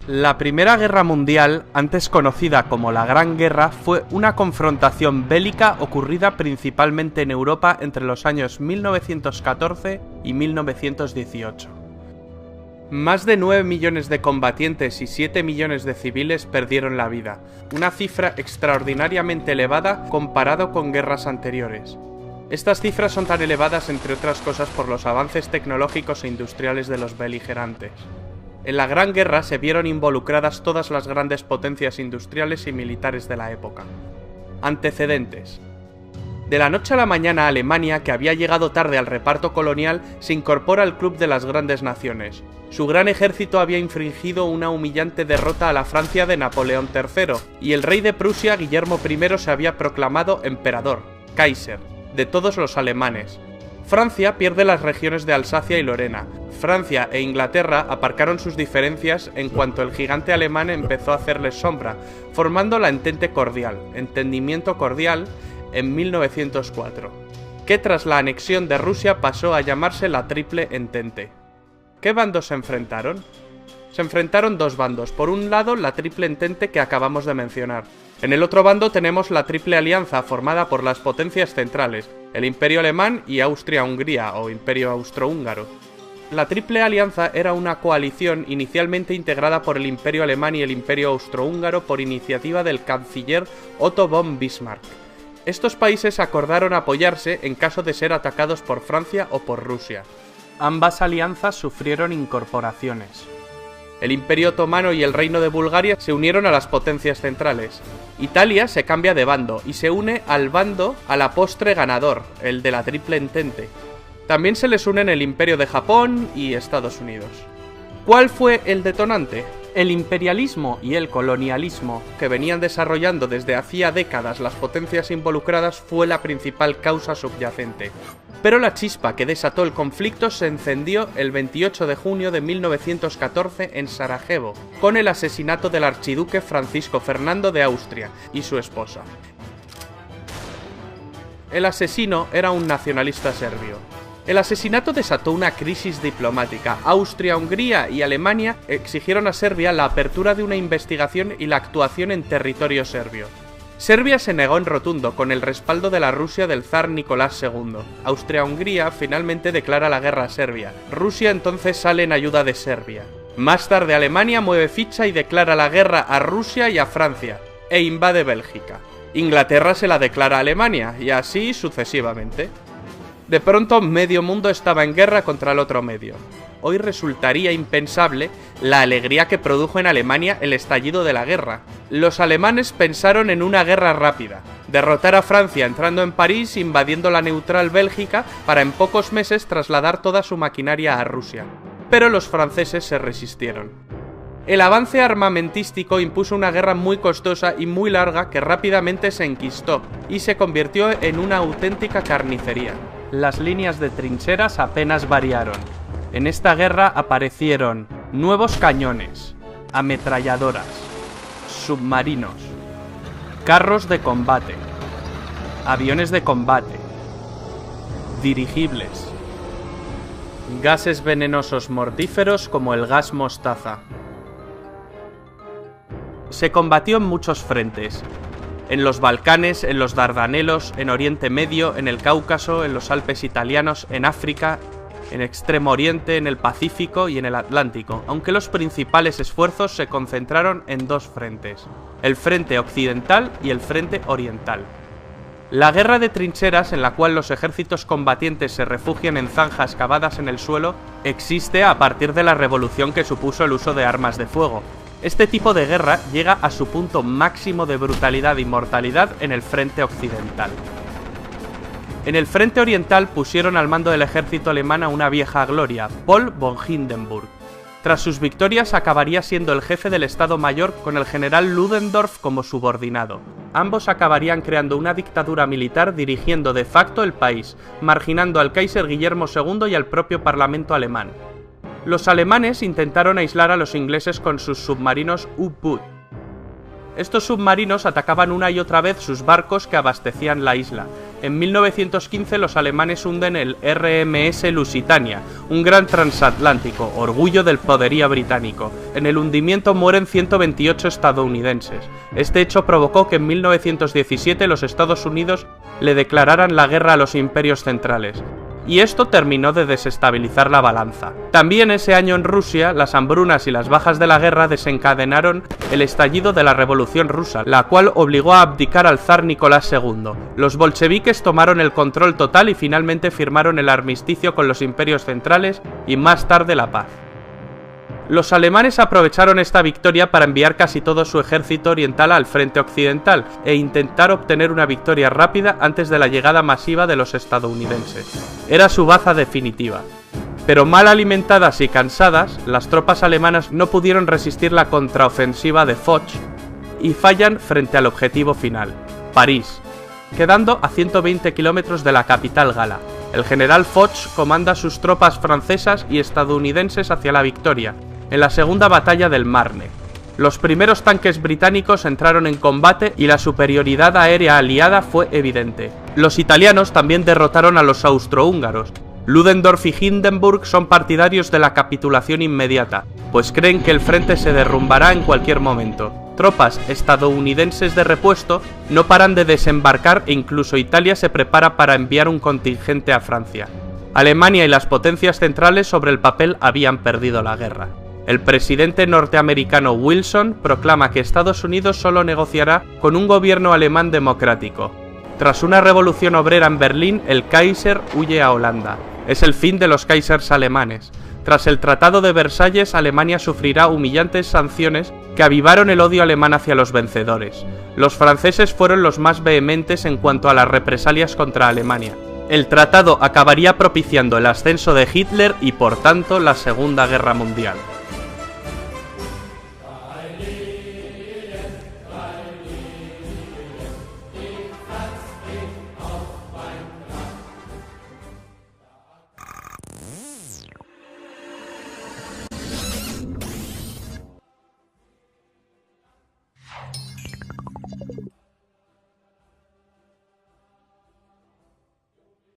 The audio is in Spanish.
La Primera Guerra Mundial, antes conocida como la Gran Guerra, fue una confrontación bélica ocurrida principalmente en Europa entre los años 1914 y 1918. Más de 9 millones de combatientes y 7 millones de civiles perdieron la vida, una cifra extraordinariamente elevada comparado con guerras anteriores. Estas cifras son tan elevadas, entre otras cosas, por los avances tecnológicos e industriales de los beligerantes. En la Gran Guerra se vieron involucradas todas las grandes potencias industriales y militares de la época. Antecedentes. De la noche a la mañana, Alemania, que había llegado tarde al reparto colonial, se incorpora al club de las grandes naciones. Su gran ejército había infringido una humillante derrota a la Francia de Napoleón III, y el rey de Prusia, Guillermo I, se había proclamado emperador, Kaiser, de todos los alemanes. Francia pierde las regiones de Alsacia y Lorena. Francia e Inglaterra aparcaron sus diferencias en cuanto el gigante alemán empezó a hacerles sombra, formando la Entente Cordial, Entendimiento Cordial, en 1904, que tras la anexión de Rusia pasó a llamarse la Triple Entente. ¿Qué bandos se enfrentaron? Se enfrentaron dos bandos. Por un lado, la Triple Entente que acabamos de mencionar. En el otro bando tenemos la Triple Alianza, formada por las potencias centrales, el Imperio Alemán y Austria-Hungría, o Imperio Austrohúngaro. La Triple Alianza era una coalición inicialmente integrada por el Imperio Alemán y el Imperio Austrohúngaro por iniciativa del canciller Otto von Bismarck. Estos países acordaron apoyarse en caso de ser atacados por Francia o por Rusia. Ambas alianzas sufrieron incorporaciones. El Imperio Otomano y el Reino de Bulgaria se unieron a las potencias centrales. Italia se cambia de bando y se une al bando a la postre ganador, el de la Triple Entente. También se les unen el Imperio de Japón y Estados Unidos. ¿Cuál fue el detonante? El imperialismo y el colonialismo que venían desarrollando desde hacía décadas las potencias involucradas fue la principal causa subyacente. Pero la chispa que desató el conflicto se encendió el 28 de junio de 1914 en Sarajevo, con el asesinato del archiduque Francisco Fernando de Austria y su esposa. El asesino era un nacionalista serbio. El asesinato desató una crisis diplomática. Austria, Hungría y Alemania exigieron a Serbia la apertura de una investigación y la actuación en territorio serbio. Serbia se negó en rotundo, con el respaldo de la Rusia del zar Nicolás II. Austria-Hungría finalmente declara la guerra a Serbia. Rusia entonces sale en ayuda de Serbia. Más tarde Alemania mueve ficha y declara la guerra a Rusia y a Francia, e invade Bélgica. Inglaterra se la declara a Alemania, y así sucesivamente. De pronto, medio mundo estaba en guerra contra el otro medio. Hoy resultaría impensable la alegría que produjo en Alemania el estallido de la guerra. Los alemanes pensaron en una guerra rápida, derrotar a Francia entrando en París, invadiendo la neutral Bélgica, para en pocos meses trasladar toda su maquinaria a Rusia. Pero los franceses se resistieron. El avance armamentístico impuso una guerra muy costosa y muy larga que rápidamente se enquistó y se convirtió en una auténtica carnicería. Las líneas de trincheras apenas variaron. En esta guerra aparecieron nuevos cañones, ametralladoras, submarinos, carros de combate, aviones de combate, dirigibles, gases venenosos mortíferos como el gas mostaza. Se combatió en muchos frentes. En los Balcanes, en los Dardanelos, en Oriente Medio, en el Cáucaso, en los Alpes italianos, en África, en Extremo Oriente, en el Pacífico y en el Atlántico, aunque los principales esfuerzos se concentraron en dos frentes, el frente occidental y el frente oriental. La guerra de trincheras, en la cual los ejércitos combatientes se refugian en zanjas cavadas en el suelo, existe a partir de la revolución que supuso el uso de armas de fuego. Este tipo de guerra llega a su punto máximo de brutalidad y mortalidad en el frente occidental. En el frente oriental pusieron al mando del ejército alemán a una vieja gloria, Paul von Hindenburg. Tras sus victorias acabaría siendo el jefe del Estado Mayor con el general Ludendorff como subordinado. Ambos acabarían creando una dictadura militar dirigiendo de facto el país, marginando al Kaiser Guillermo II y al propio Parlamento alemán. Los alemanes intentaron aislar a los ingleses con sus submarinos U-Boot. Estos submarinos atacaban una y otra vez sus barcos que abastecían la isla, En 1915 los alemanes hunden el RMS Lusitania, un gran transatlántico, orgullo del poderío británico. En el hundimiento mueren 128 estadounidenses. Este hecho provocó que en 1917 los Estados Unidos le declararan la guerra a los imperios centrales. Y esto terminó de desestabilizar la balanza. También ese año en Rusia, las hambrunas y las bajas de la guerra desencadenaron el estallido de la Revolución Rusa, la cual obligó a abdicar al zar Nicolás II. Los bolcheviques tomaron el control total y finalmente firmaron el armisticio con los imperios centrales y más tarde la paz. Los alemanes aprovecharon esta victoria para enviar casi todo su ejército oriental al frente occidental e intentar obtener una victoria rápida antes de la llegada masiva de los estadounidenses. Era su baza definitiva. Pero mal alimentadas y cansadas, las tropas alemanas no pudieron resistir la contraofensiva de Foch y fallan frente al objetivo final, París, quedando a 120 kilómetros de la capital gala. El general Foch comanda sus tropas francesas y estadounidenses hacia la victoria, en la segunda batalla del Marne. Los primeros tanques británicos entraron en combate y la superioridad aérea aliada fue evidente. Los italianos también derrotaron a los austrohúngaros. Ludendorff y Hindenburg son partidarios de la capitulación inmediata, pues creen que el frente se derrumbará en cualquier momento. Tropas estadounidenses de repuesto no paran de desembarcar e incluso Italia se prepara para enviar un contingente a Francia. Alemania y las potencias centrales sobre el papel habían perdido la guerra. El presidente norteamericano Wilson proclama que Estados Unidos solo negociará con un gobierno alemán democrático. Tras una revolución obrera en Berlín, el Kaiser huye a Holanda. Es el fin de los Kaisers alemanes. Tras el Tratado de Versalles, Alemania sufrirá humillantes sanciones que avivaron el odio alemán hacia los vencedores. Los franceses fueron los más vehementes en cuanto a las represalias contra Alemania. El tratado acabaría propiciando el ascenso de Hitler y, por tanto, la Segunda Guerra Mundial.